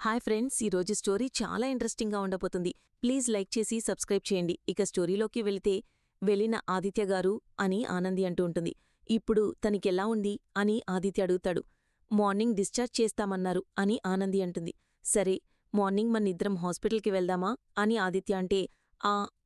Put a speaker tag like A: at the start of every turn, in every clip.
A: Hi friends, ఈరోజు story చాలా ఇంట్రెస్టింగ్గా ఉండబోతుంది. ప్లీజ్ లైక్ చేసి సబ్స్క్రైబ్ చేయండి. ఇక స్టోరీలోకి వెళ్ళిన ఆదిత్య గారు అని ఆనంది అంటూ ఉంటుంది. ఇప్పుడు తనకెలా ఉంది అని ఆదిత్య అడుగుతాడు. మార్నింగ్ డిశ్చార్జ్ చేస్తామన్నారు అని ఆనంది అంటుంది. సరే, మార్నింగ్ మనిద్దరం హాస్పిటల్కి వెళ్దామా అని ఆదిత్య అంటే,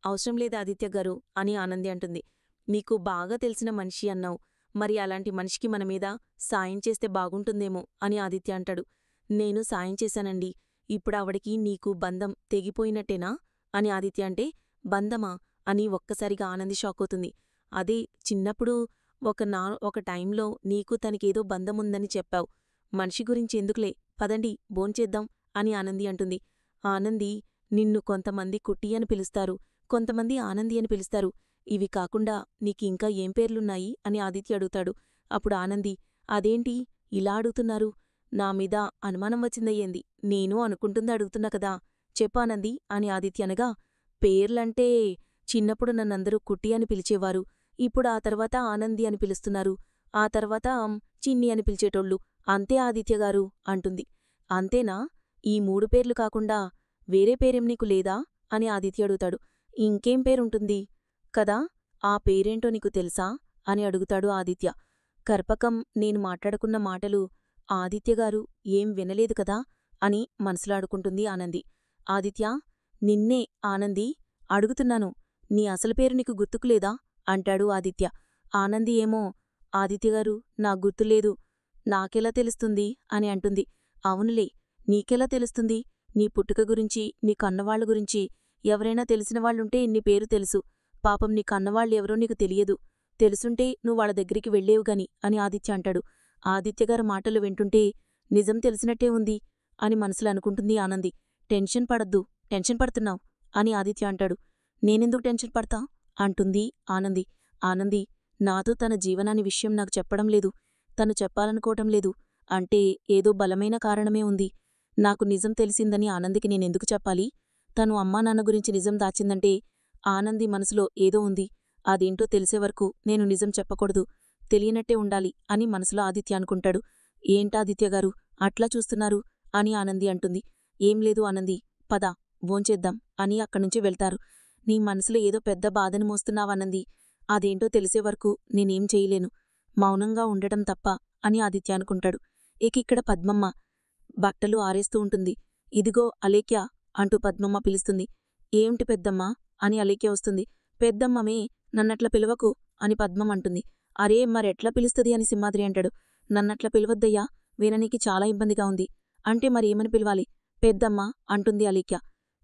A: అవసరం లేదు ఆదిత్య గారు అని ఆనంది అంటుంది. నీకు బాగా తెలిసిన మనిషి అన్నావు, మరి అలాంటి మనిషికి మనమీద సాయం చేస్తే బాగుంటుందేమో అని ఆదిత్య అంటాడు. నేను సాయం చేశానండి, ఇప్పుడావిడికి నీకు బంధం తెగిపోయినట్టేనా అని ఆదిత్య అంటే, బంధమా అని ఒక్కసారిగా ఆనంది షాకవుతుంది. అదే చిన్నప్పుడు ఒక టైంలో నీకు తనకేదో బంధముందని చెప్పావు. మనిషి గురించి ఎందుకులే, పదండి భోంచేద్దాం అని ఆనంది అంటుంది. ఆనంది, నిన్ను కొంతమంది కుట్టి అని పిలుస్తారు, కొంతమంది ఆనంది అని పిలుస్తారు. ఇవి కాకుండా నీకింకా ఏం పేర్లున్నాయి అని ఆదిత్య అడుగుతాడు. అప్పుడు ఆనంది, అదేంటి ఇలా అడుగుతున్నారు, నామీద అనుమానం వచ్చిందయ్యింది, నేను అనుకుంటుంది అడుగుతున్నా కదా, చెప్పానంది అని ఆదిత్య అనగా, పేర్లంటే చిన్నప్పుడు నన్నందరూ కుట్టి అని పిలిచేవారు, ఇప్పుడు ఆ తర్వాత ఆనంది అని పిలుస్తున్నారు, ఆ తర్వాత చిన్ని అని పిలిచేటోళ్ళు, అంతే ఆదిత్యగారు అంటుంది. అంతేనా, ఈ 3 పేర్లు కాకుండా వేరే పేరేం నీకు లేదా అని ఆదిత్య అడుగుతాడు. ఇంకేం పేరుంటుంది కదా, ఆ పేరేంటో నీకు తెలుసా అని అడుగుతాడు ఆదిత్య. కర్పకం నేను మాట్లాడుకున్న మాటలు ఆదిత్యగారు ఏం వినలేదు కదా అని మనసులాడుకుంటుంది ఆనంది. ఆదిత్య, నిన్నే ఆనంది అడుగుతున్నాను, నీ అసలు పేరు నీకు గుర్తుకులేదా అంటాడు ఆదిత్య. ఆనంది ఏమో, ఆదిత్యగారు నాకు గుర్తులేదు, నాకెలా తెలుస్తుంది అని అంటుంది. అవునులే, నీకెలా తెలుస్తుంది, నీ పుట్టుక గురించి నీ కన్నవాళ్ల గురించి ఎవరైనా తెలిసినవాళ్లుంటే నీ పేరు తెలుసు, పాపం నీ కన్నవాళ్ళెవరో నీకు తెలియదు, తెలుసుంటే నువ్వు వాళ్ళ దగ్గరికి వెళ్లేవుగాని అని ఆదిత్య అంటాడు. ఆదిత్యగారు మాటలు వింటుంటే నిజం తెలిసినట్టే ఉంది అని మనసులో అనుకుంటుంది ఆనంది. టెన్షన్ పడద్దు, టెన్షన్ పడుతున్నావు అని ఆదిత్య అంటాడు. నేనెందుకు టెన్షన్ పడతా అంటుంది ఆనంది. ఆనంది, నాతో తన జీవనాని విషయం నాకు చెప్పడం లేదు, తను చెప్పాలనుకోవటం లేదు అంటే ఏదో బలమైన కారణమే ఉంది. నాకు నిజం తెలిసిందని ఆనందికి నేనెందుకు చెప్పాలి, తను అమ్మా నాన్న గురించి నిజం దాచిందంటే ఆనంది మనసులో ఏదో ఉంది, అదేంటో తెలిసేవరకు నేను నిజం చెప్పకూడదు, తెలియనట్టే ఉండాలి అని మనసులో ఆదిత్య అనుకుంటాడు. ఏంటాదిత్యగారు అట్లా చూస్తున్నారు అని ఆనంది అంటుంది. ఏం లేదు ఆనంది, పద భోంచేద్దాం అని అక్కడ్నుంచి వెళ్తారు. నీ మనసులో ఏదో పెద్ద బాధని మోస్తున్నావానంది, అదేంటో తెలిసేవరకు నేనేం చెయ్యలేను, మౌనంగా ఉండటం తప్ప అని ఆదిత్య అనుకుంటాడు. ఇక్కడ పద్మమ్మ బట్టలు ఆరేస్తూ ఉంటుంది. ఇదిగో అలేఖ్య అంటూ పద్మమ్మ పిలుస్తుంది. ఏమిటి పెద్దమ్మా అని అలేఖ్య వస్తుంది. పెద్దమ్మమే, నన్నట్లా పిలవకు అని పద్మం అంటుంది. అరే మరెట్లా పిలుస్తుంది అని సింహాద్రి అంటాడు. నన్నట్లా పిలవద్దయ్యా, విననీకి చాలా ఇబ్బందిగా ఉంది అంటే మరి ఏమని పిలవాలి, పెద్దమ్మ అంటుంది అలేఖ్య.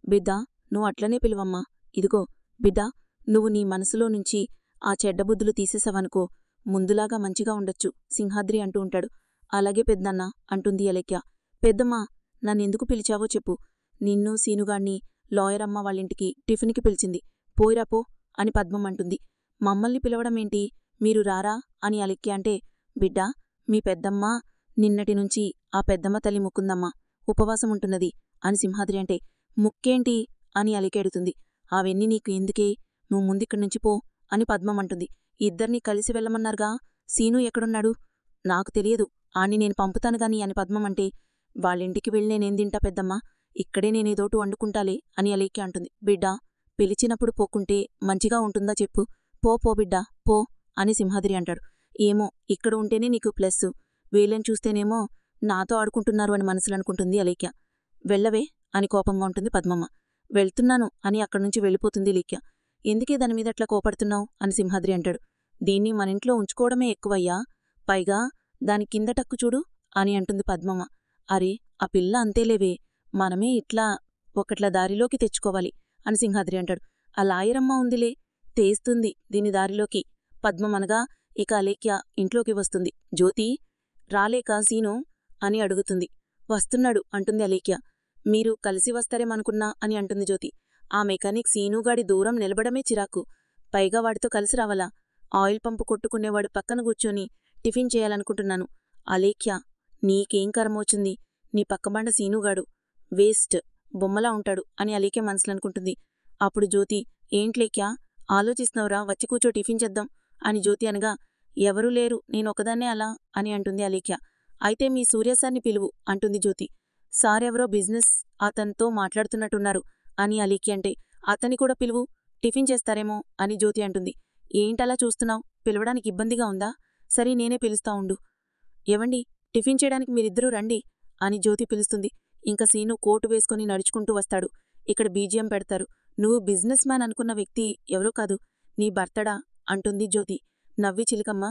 A: బిడ్డా, నువ్వు అట్లనే పిలువమ్మా, ఇదిగో బిడ్డా, నువ్వు నీ మనసులో నుంచి ఆ చెడ్డబుద్ధులు తీసేసావనుకో ముందులాగా మంచిగా ఉండొచ్చు సింహాద్రి అంటూ ఉంటాడు. అలాగే పెద్దన్న అంటుంది అలేఖ్య. పెద్దమ్మా, నన్నెందుకు పిలిచావో చెప్పు, నిన్ను సీనుగాణ్ణి లాయరమ్మ వాళ్ళింటికి టిఫిన్కి పిలిచింది, పోయిరాపో అని పద్మం అంటుంది. మమ్మల్ని పిలవడమేంటి, మీరు రారా అని అలేఖ్య అంటే, బిడ్డా, మీ పెద్దమ్మ నిన్నటినుంచి ఆ పెద్దమ్మ తల్లి ముక్కుందమ్మా ఉపవాసముంటున్నది అని సింహాద్రి అంటే, ముక్కేంటి అని అలేఖ్య అడుగుతుంది. అవన్నీ నీకు ఎందుకే, నువ్వు ముందిక్కడ్నుంచి పో అని పద్మం అంటుంది. ఇద్దరినీ కలిసి వెళ్ళమన్నారుగా, సీను ఎక్కడున్నాడు, నాకు తెలియదు, ఆణ్ణి నేను పంపుతానుగాని అని పద్మం అంటే, వాళ్ళింటికి వెళ్ళి నేనేం తింటా పెద్దమ్మా, ఇక్కడే నేనేదోటు వండుకుంటాలే అని అలేఖ్య అంటుంది. బిడ్డా, పిలిచినప్పుడు పోకుంటే మంచిగా ఉంటుందా చెప్పు, పో బిడ్డా పో అని సింహాద్రి అంటాడు. ఏమో, ఇక్కడ ఉంటేనే నీకు ప్లస్సు, వీళ్ళని చూస్తేనేమో నాతో ఆడుకుంటున్నారు అని మనసులనుకుంటుంది అలేఖ్య. వెళ్ళవే అని కోపంగా ఉంటుంది పద్మమ్మ. వెళ్తున్నాను అని అక్కడ్నుంచి వెళ్ళిపోతుంది అలేఖ్య. ఎందుకే దానిమీద అట్లా కోపడుతున్నావు అని సింహాద్రి అంటాడు. దీన్ని మనింట్లో ఉంచుకోవడమే ఎక్కువయ్యా, పైగా దాని కింద టక్కు చూడు అని అంటుంది పద్మమ్మ. అరే, ఆ పిల్ల అంతేలేవే, మనమే ఒకట్ల దారిలోకి తెచ్చుకోవాలి అని సింహాద్రి అంటాడు. ఆ లాయరమ్మ ఉందిలే, తేస్తుంది దీని దారిలోకి పద్మమనగా ఇక అలేఖ్య ఇంట్లోకి వస్తుంది. జ్యోతి, రాలేక సీను అని అడుగుతుంది. వస్తున్నాడు అంటుంది అలేఖ్య. మీరు కలిసి వస్తారేమనుకున్నా అని అంటుంది జ్యోతి. ఆ మెకానిక్ సీనుగాడి దూరం నిలబడమే చిరాకు, పైగా వాడితో కలిసి రావాలా, ఆయిల్ పంపు కొట్టుకునేవాడు పక్కన కూర్చొని టిఫిన్ చేయాలనుకుంటున్నాను. అలేఖ్య, నీకేం కర్మొచ్చింది, నీ పక్కబండ సీనుగాడు వేస్ట్, బొమ్మలా ఉంటాడు అని అలేఖ్య మనసులనుకుంటుంది. అప్పుడు జ్యోతి, ఏంట్లేఖ్యా ఆలోచిస్తున్నావురా, వచ్చి కూర్చో టిఫిన్ చేద్దాం అని జ్యోతి అనగా, ఎవరూ లేరు, నేనొకదాన్నే అలా అని అంటుంది అలేఖ్య. అయితే మీ సూర్యసార్ని పిలువు అంటుంది జ్యోతి.
B: సారెవరో బిజినెస్ అతనితో మాట్లాడుతున్నట్టున్నారు అని అలీకి అంటే, అతని కూడా పిలువు, టిఫిన్ చేస్తారేమో అని జ్యోతి అంటుంది. ఏంటలా చూస్తున్నావు? పిలవడానికి ఇబ్బందిగా ఉందా? సరే నేనే పిలుస్తా ఉండు. ఏవండి, టిఫిన్ చేయడానికి మీరిద్దరూ రండి అని జ్యోతి పిలుస్తుంది. ఇంక సీను కోటు వేసుకుని నడుచుకుంటూ వస్తాడు. ఇక్కడ బీజియం పెడతారు. నువ్వు బిజినెస్ మ్యాన్ అనుకున్న వ్యక్తి ఎవరో కాదు, నీ భర్తడా అంటుంది జ్యోతి. నవ్వి చిలకమ్మ,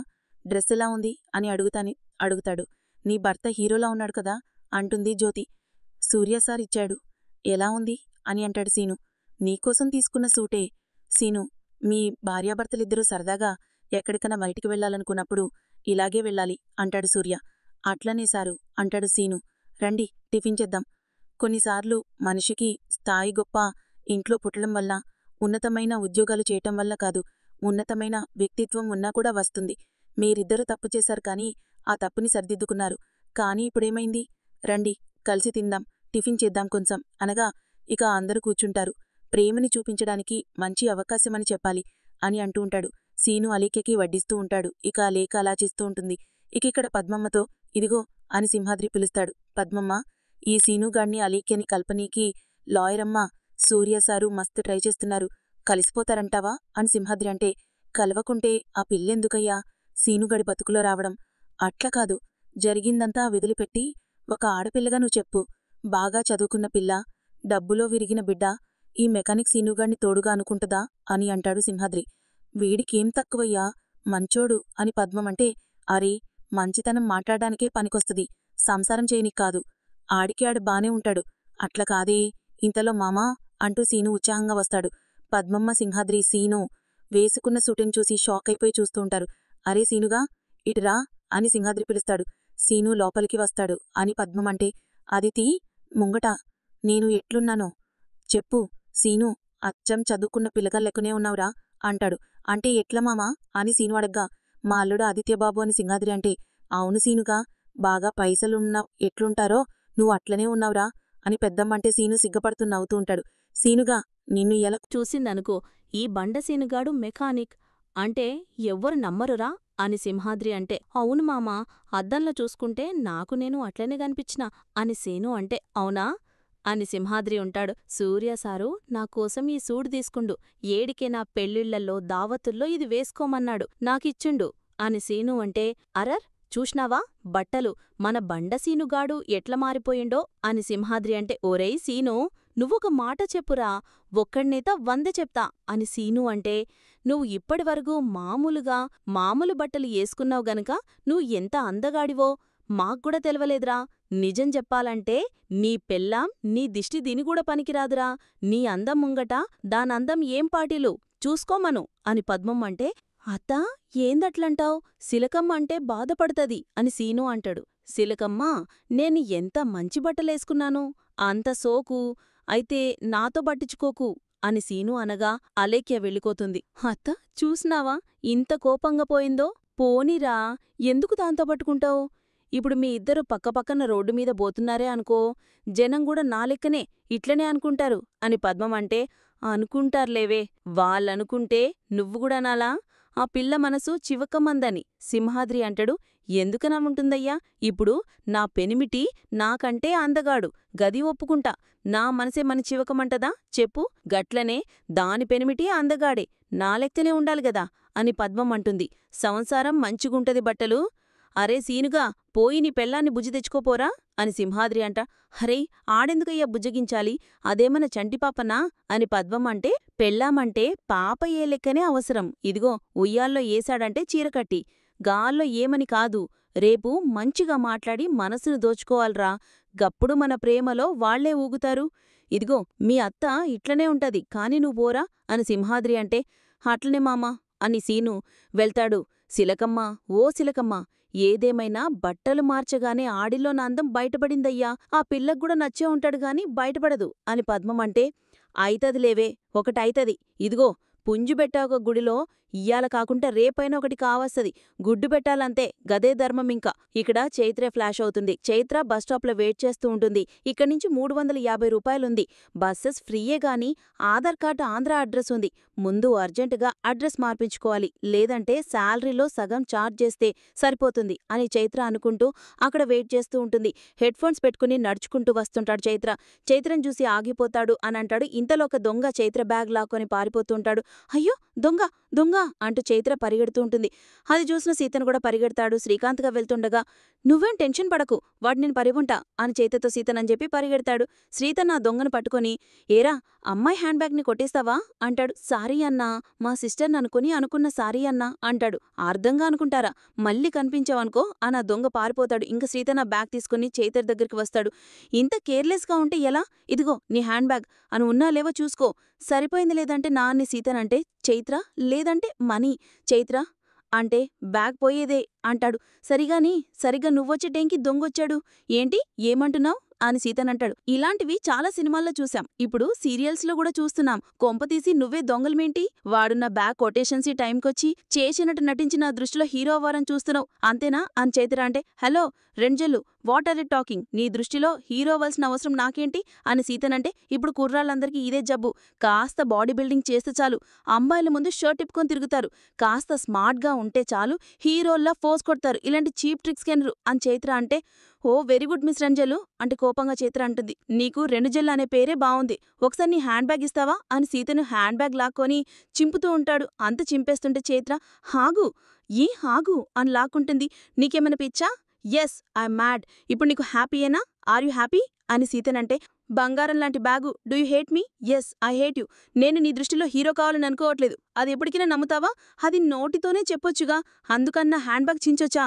B: డ్రెస్ ఎలా ఉంది అని అడుగుతాడు. నీ భర్త హీరోలా ఉన్నాడు కదా అంటుంది జ్యోతి. సూర్య సార్ ఇచ్చాడు. ఎలా ఉంది అని అంటాడు సీను. నీకోసం తీసుకున్న సూటే. సీను, మీ భార్యాభర్తలిద్దరూ సరదాగా ఎక్కడికన్నా బయటికి వెళ్లాలనుకున్నప్పుడు ఇలాగే వెళ్ళాలి అంటాడు సూర్య. అట్లనే సారు అంటాడు సీను. రండి టిఫిన్ చేద్దాం. కొన్నిసార్లు మనిషికి స్థాయి గొప్ప ఇంట్లో పుట్టడం వల్ల, ఉన్నతమైన ఉద్యోగాలు చేయటం వల్ల కాదు, ఉన్నతమైన వ్యక్తిత్వం ఉన్నా కూడా వస్తుంది. మీరిద్దరూ తప్పు చేశారు కానీ ఆ తప్పుని సరిదిద్దుకున్నారు. కానీ ఇప్పుడేమైంది? రండి కలిసి తిందాం, టిఫిన్ చేద్దాం కొంచెం అనగా ఇక అందరూ కూర్చుంటారు. ప్రేమని చూపించడానికి మంచి అవకాశమని చెప్పాలి అని అంటూ ఉంటాడు. సీను అలీకెకి వడ్డిస్తూ ఉంటాడు. ఇక ఆ లేఖ అలా చేస్తూ ఉంటుంది. ఇక్కడ పద్మమ్మతో ఇదిగో అని సింహాద్రి పిలుస్తాడు. పద్మమ్మ, ఈ సీనుగాణ్ణి అలీక్యని కల్పనీకి లాయరమ్మ సూర్యసారు మస్తు ట్రై చేస్తున్నారు, కలిసిపోతారంటావా అని సింహాద్రి అంటే, కలవకుంటే ఆ పిల్లెందుకయ్యా సీనుగడి బతుకులో రావడం? అట్ల కాదు, జరిగిందంతా వదిలిపెట్టి ఒక ఆడపిల్లగా నువ్వు చెప్పు. బాగా చదువుకున్న పిల్ల, డబ్బులో విరిగిన బిడ్డ ఈ మెకానిక్ సీనుగాణ్ణి తోడుగా అనుకుంటదా అని అంటాడు సింహాద్రి. వీడికేం తక్కువయ్యా, మంచోడు అని పద్మమంటే, అరే మంచితనం మాట్లాడడానికే పనికొస్తది, సంసారం చేయనిక్ కాదు. ఆడికి ఆడు బానే ఉంటాడు. అట్ల కాదే. ఇంతలో మామా అంటూ సీను ఉత్సాహంగా వస్తాడు. పద్మమ్మ, సింహాద్రి సీను వేసుకున్న సూటిని చూసి షాక్ అయిపోయి చూస్తూ ఉంటారు. అరే సీనుగా, ఇటురా అని సింహాద్రి పిలుస్తాడు. సీను లోపలికి వస్తాడు. అని పద్మమంటే, అదితి ముంగట నేను ఎట్లున్నానో చెప్పు. సీను, అచ్చం చదువుకున్న పిల్లగా లెక్కనే ఉన్నావురా అంటాడు. అంటే ఎట్ల మామా అని సీను అడగ్గా, మా అల్లుడు ఆదిత్యబాబు అని సింహాద్రి అంటే, అవును సీనుగా, బాగా పైసలున్న ఎట్లుంటారో నువ్వు అట్లనే ఉన్నావురా అని పెద్దమ్మంటే సీను సిగ్గపడుతూ నవ్వుతూ ఉంటాడు. సీనుగా, నిన్ను ఎలా
A: చూసిందనుకో, ఈ బండసీనుగాడు మెకానిక్ అంటే ఎవ్వరు నమ్మరురా అని సింహాద్రి అంటే, అవును మామా, అద్దంలో చూసుకుంటే నాకు నేను అట్లనే గనిపించినా అని సీను అంటే, అవునా అని సింహాద్రి ఉంటాడు. సూర్యసారు నాకోసం ఈ సూడు తీసుకుండు, ఏడికే నా పెళ్ళిళ్లల్లో దావతుల్లో ఇది వేసుకోమన్నాడు, నాకిచ్చుండు అని సీను అంటే, అరర్ చూష్నావా బట్టలు, మన బండసీనుగాడు ఎట్ల మారిపోయిండో అని సింహాద్రి అంటే, ఓరేయ్ సీను, నువ్వొక మాట చెప్పురా, ఒక్కడ్నేత 100 చెప్తా అని సీను అంటే, నువ్వు ఇప్పటివరకు మామూలు బట్టలు ఏసుకున్నావు గనక నువ్వు ఎంత అందగాడివో మాక్కూడా తెలవలేదురా. నిజం చెప్పాలంటే నీ పెళ్ళాం నీ దిష్టి దినిగూడ పనికిరాదురా. నీ అందం ముంగట దానందం ఏం పాటిలు చూసుకోమను అని పద్మమ్మంటే, అత్తా ఏందట్లంటావ్, సిలకమ్మ అంటే బాధపడుతది అని సీను అంటాడు. సిలకమ్మ, నేను ఎంత మంచి బట్టలేసుకున్నాను, అంత సోకు అయితే నాతో పట్టించుకోకు అని సీను అనగా అలేఖ్య వెళ్ళిపోతుంది. అత్త చూసినావా ఇంత కోపంగా పోయిందో, పోనీరా, ఎందుకు దాంతో పట్టుకుంటావు? ఇప్పుడు మీ ఇద్దరు పక్కపక్కన రోడ్డుమీద బోతున్నారే అనుకో, జనంగూడా నా లెక్కనే ఇట్లనే అనుకుంటారు అని పద్మమంటే, అనుకుంటార్లేవే, వాళ్ళనుకుంటే నువ్వుగూడనాలా? ఆ పిల్ల మనసు చివకమందని సింహాద్రి అంటాడు. ఎందుకనముంటుందయ్యా, ఇప్పుడు నా పెనిమిటి నాకంటే అందగాడు, గది ఒప్పుకుంటా, నా మనసే మన చివకమంటదా చెప్పు? గట్లనే దాని పెనిమిటి అందగాడే, నా లెక్కనే ఉండాలిగదా అని పద్మమంటుంది. సంసారం మంచిగుంటది బట్టలు. అరే సీనుగా, పోయి నీ పెళ్ళాన్ని బుజ్జి తెచ్చుకోపోరా అని సింహాద్రి అంట. హరే ఆడెందుకయ్యా బుజ్జగించాలి, అదేమన్నా చంటిపాపనా అని పద్మమంటే, పెళ్ళామంటే పాప ఏ లెక్కనే అవసరం. ఇదిగో ఉయ్యాల్లో ఏశాడంటే చీరకట్టి, గాల్లో ఏమని కాదు, రేపు మంచిగా మాట్లాడి మనసును దోచుకోవాలరా, గప్పుడు మన ప్రేమలో వాళ్లే ఊగుతారు. ఇదిగో మీ అత్త ఇట్లనే ఉంటది, కాని నువ్వు పోరా అని సింహాద్రి అంటే, అట్లనే మామా అని సీను వెళ్తాడు. సిలకమ్మ, ఓ సిలకమ్మ, ఏదేమైనా బట్టలు మార్చగానే ఆడిలోన అందం బయటపడిందయ్యా, ఆ పిల్లగ్గూడా నచ్చే ఉంటాడుగాని బయటపడదు అని పద్మమంటే, అయితదిలేవే, ఒకటైతది, ఇదిగో పుంజుబెట్టాక గుడిలో ఇయ్యాల కాకుంటే రేపైనా ఒకటి కావస్తది. గుడ్డు పెట్టాలంతే, గదే ధర్మం ఇంకా. ఇక్కడ చైత్రే ఫ్లాష్ అవుతుంది. చైత్ర బస్టాప్లో వెయిట్ చేస్తూ ఉంటుంది. ఇక్కడి నుంచి 350 రూపాయలుంది. బస్సెస్ ఫ్రీయే గాని ఆధార్ కార్డు ఆంధ్ర అడ్రస్ ఉంది. ముందు అర్జెంటుగా అడ్రస్ మార్పించుకోవాలి, లేదంటే శాలరీలో సగం ఛార్జ్ చేస్తే సరిపోతుంది అని చైత్ర అనుకుంటూ అక్కడ వెయిట్ చేస్తూ ఉంటుంది. హెడ్ ఫోన్స్ పెట్టుకుని నడుచుకుంటూ వస్తుంటాడు చైత్ర. చైత్రను చూసి ఆగిపోతాడు అని అంటాడు. ఇంతలో ఒక దొంగ చైత్ర బ్యాగ్ లాక్కొని పారిపోతుంటాడు. అయ్యో దొంగ దొంగ అంటూ చైత్ర పరిగెడుతూ ఉంటుంది. అది చూసిన సీతను కూడా పరిగెడతాడు. శ్రీకాంత్గా వెళ్తుండగా నువ్వేం టెన్షన్ పడకు, వాడు నేను పరిగుంటా అని చైత్రతో సీతనని చెప్పి పరిగెడతాడు. శ్రీత నా దొంగను పట్టుకొని ఏరా అమ్మాయి హ్యాండ్ బ్యాగ్ని కొట్టేస్తావా అంటాడు. సారీ అన్నా, మా సిస్టర్ని అనుకున్న సారీ అన్నా అంటాడు. అర్థంగా అనుకుంటారా, మళ్ళీ కనిపించావనుకో అని ఆ దొంగ పారిపోతాడు. ఇంక శ్రీత నా బ్యాగ్ తీసుకుని చైత్ర దగ్గరికి వస్తాడు. ఇంత కేర్లెస్గా ఉంటే ఎలా, ఇదిగో నీ హ్యాండ్ బ్యాగ్ అని ఉన్నా లేవో చూసుకో, సరిపోయింది లేదంటే నా అని సీతనంటే చైత్ర లేదంటే మనీ. చైత్ర అంటే బ్యాగ్ పోయేదే అంటాడు. సరిగా నువ్వొచ్చే టైంకి దొంగొచ్చాడు ఏంటి, ఏమంటున్నావ్ అని సీతనంటాడు. ఇలాంటివి చాలా సినిమాల్లో చూశాం, ఇప్పుడు సీరియల్స్లో కూడా చూస్తున్నాం. కొంపతీసి నువ్వే దొంగలమేంటి, వాడున్న బ్యాగ్ కొటేషన్స్ ఈ టైంకొచ్చి చేసినట్టు నటించి నా దృష్టిలో హీరో అవ్వారని చూస్తున్నావు అంతేనా అని చైత్ర అంటే హలో రెంజల్లు వాట్ ఆర్ యు టాకింగ్, నీ దృష్టిలో హీరో అవ్వాల్సిన అవసరం నాకేంటి అని సీతనంటే ఇప్పుడు కుర్రాళ్ళందరికీ ఇదే జబ్బు, కాస్త బాడీ బిల్డింగ్ చేస్తే చాలు అమ్మాయిల ముందు షర్ట్ ఇప్పుకొని తిరుగుతారు, కాస్త స్మార్ట్గా ఉంటే చాలు హీరోల్లా ఫోర్స్ కొడతారు, ఇలాంటి చీప్ ట్రిక్స్ కెనరు అని చైత్ర అంటే ఓ వెరీ గుడ్ మిస్ రెంజలు అంటే కోపంగా చైత్ర అంటుంది. నీకు రెండుజెల్ అనే పేరే బావుంది, ఒకసారి నీ హ్యాండ్ బ్యాగ్ ఇస్తావా అని సీతను హ్యాండ్ బ్యాగ్ లాక్కొని చింపుతూ ఉంటాడు. అంత చింపేస్తుంటే చైత్ర హాగు హాగు అని లాక్కుంటుంది. నీకేమైనా పిచ్చా, ఎస్ ఐఎమ్ మ్యాడ్, ఇప్పుడు నీకు హ్యాపీయేనా, ఆర్ యు హ్యాపీ అని సీతనంటే బంగారం లాంటి bag, do you hate me, yes I hate you, నేను నీ దృష్టిలో హీరో కావాలని అనుకోవట్లేదు, అది ఎప్పటికైనా నమ్ముతావా, అది నోటితోనే చెప్పొచ్చుగా, అందుకన్నా హ్యాండ్ బ్యాగ్ చించొచ్చా,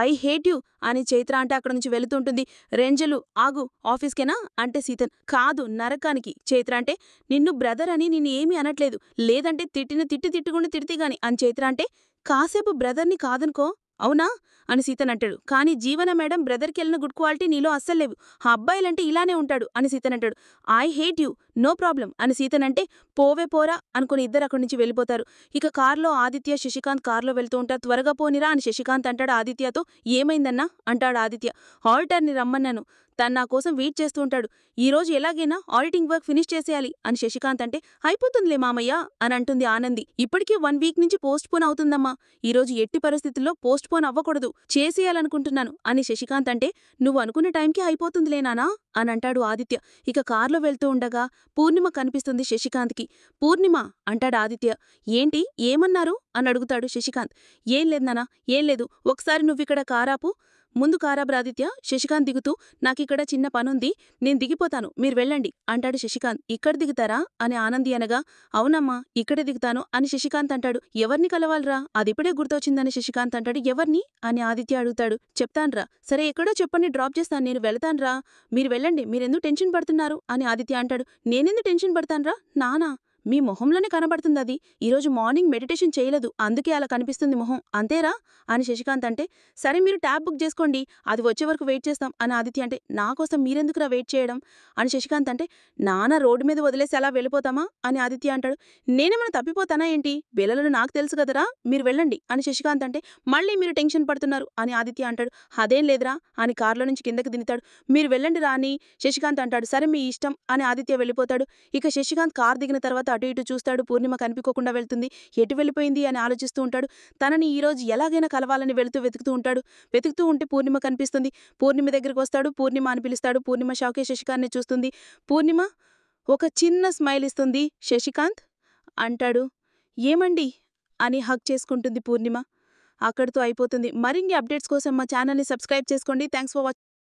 A: ఐ హేట్ యు అని చైత్ర అంటే అక్కడ నుంచి వెళుతుంటుంది. రెంజలు ఆగు ఆఫీస్కేనా అంటే సీతన్ కాదు నరకానికి. చైత్ర అంటే నిన్ను బ్రదర్ అని నిన్ను ఏమీ అనట్లేదు, లేదంటే తిట్టుకుండా తిడితే గాని అని చైత్ర అంటే కాసేపు బ్రదర్ని కాదనుకో అవునా అని సీతనంటాడు. కానీ జీవన మేడం బ్రదర్కెళ్ళిన గుడ్ క్వాలిటీ నీలో అస్సలేవు, ఆ అబ్బాయిలంటే ఇలానే ఉంటాడు అని సీతనంటాడు. I hate you no problem అని సీతనంటే పోవే పోరా అనుకుని ఇద్దరు అక్కడి నుంచి వెళ్ళిపోతారు. ఇక కారులో ఆదిత్య శశికాంత్ కారులో వెళ్తూ ఉంటారు. త్వరగా పోనిరా అని శశికాంత్ అంటాడు ఆదిత్యతో. ఏమైందన్నా అంటాడు ఆదిత్య. ఆడిటర్ని రమ్మన్నాను, తను నా కోసం వెయిట్ చేస్తూ ఉంటాడు, ఈరోజు ఎలాగైనా ఆడిటింగ్ వర్క్ ఫినిష్ చేసేయాలి అని శశికాంత్ అంటే అయిపోతుందిలే మామయ్య అని అంటుంది ఆనంది. ఇప్పటికీ 1 వీక్ నుంచి పోస్ట్ పోన్ అవుతుందమ్మా, ఈరోజు ఎట్టి పరిస్థితుల్లో పోస్ట్ పోన్ అవ్వకూడదు, చేసేయాలనుకుంటున్నాను అని శశికాంత్ అంటే నువ్వు అనుకున్న టైంకి అయిపోతుందిలే నానా అని అంటాడు ఆదిత్య. ఇక కారులో వెళ్తూ ఉండగా పూర్ణిమ కనిపిస్తుంది శశికాంత్కి. పూర్ణిమ అంటాడు ఆదిత్య. ఏంటి ఏమన్నారు అని అడుగుతాడు శశికాంత్. ఏం లేదు నానా, ఏం లేదు, ఒకసారి నువ్విక్కడ కారాపు, ముందు కారాబ్రాదిత్య. శశికాంత్ దిగుతూ నాకిక్కడ చిన్న పనుంది, నేను దిగిపోతాను, మీరు వెళ్ళండి అంటాడు శశికాంత్. ఇక్కడ దిగుతారా అని ఆనంది అనగా అవునమ్మా ఇక్కడే దిగుతాను అని శశికాంత్ అంటాడు. ఎవరిని కలవాలరా అదిప్పుడే గుర్తొచ్చిందని శశికాంత్ అంటాడు. ఎవరిని అని ఆదిత్య అడుగుతాడు. చెప్తాన్రా, సరే ఎక్కడో చెప్పండి డ్రాప్ చేస్తాను, నేను వెళతాన్రా, మీరు వెళ్ళండి, మీరెందుకు టెన్షన్ పడుతున్నారు అని ఆదిత్య అంటాడు. నేనెందుకు టెన్షన్ పడతాన్రా నానా, మీ మొహంలోనే కనబడుతుంది అది, ఈరోజు మార్నింగ్ మెడిటేషన్ చేయలేదు అందుకే అలా కనిపిస్తుంది మొహం అంతేరా అని శశికాంత్ అంటే సరే మీరు ట్యాబ్ బుక్ చేసుకోండి, అది వచ్చే వరకు వెయిట్ చేస్తాం అని ఆదిత్య అంటే నా కోసం మీరెందుకురా వెయిట్ చేయడం అని శశికాంత్ అంటే నాన్న రోడ్డు మీద వదిలేసి అలా వెళ్ళిపోతామా అని ఆదిత్య అంటాడు. నేనేమైనా తప్పిపోతానా ఏంటి, పిల్లలను నాకు తెలుసు కదరా, మీరు వెళ్ళండి అని శశికాంత్ అంటే మళ్ళీ మీరు టెన్షన్ పడుతున్నారు అని ఆదిత్య అంటాడు. అదేం లేదురా అని కారులో నుంచి కిందకి దిగుతాడు. మీరు వెళ్ళండి రా అని శశికాంత్ అంటాడు. సరే మీ ఇష్టం అని ఆదిత్య వెళ్ళిపోతాడు. ఇక శశికాంత్ కారు దిగిన తర్వాత అటు ఇటు చూస్తాడు. పూర్ణిమ కనిపించకుండా వెళ్తుంది. ఎటు వెళ్ళిపోయింది అని ఆలోచిస్తూ ఉంటాడు. తనని ఈరోజు ఎలాగైనా కలవాలని వెతుకుతూ ఉంటాడు. వెతుకుతూ ఉంటే పూర్ణిమ కనిపిస్తుంది. పూర్ణిమ దగ్గరికి వస్తాడు. పూర్ణిమ అని పిలుస్తాడు. పూర్ణిమ షాకే శశికాంత్ని చూస్తుంది. పూర్ణిమ ఒక చిన్న స్మైల్ ఇస్తుంది. శశికాంత్ అంటాడు. ఏమండి అని హగ్ చేసుకుంటుంది పూర్ణిమ. అక్కడితో అయిపోతుంది. మరిన్ని అప్డేట్స్ కోసం మా ఛానల్ని సబ్స్క్రైబ్ చేసుకోండి. Thanks for watching.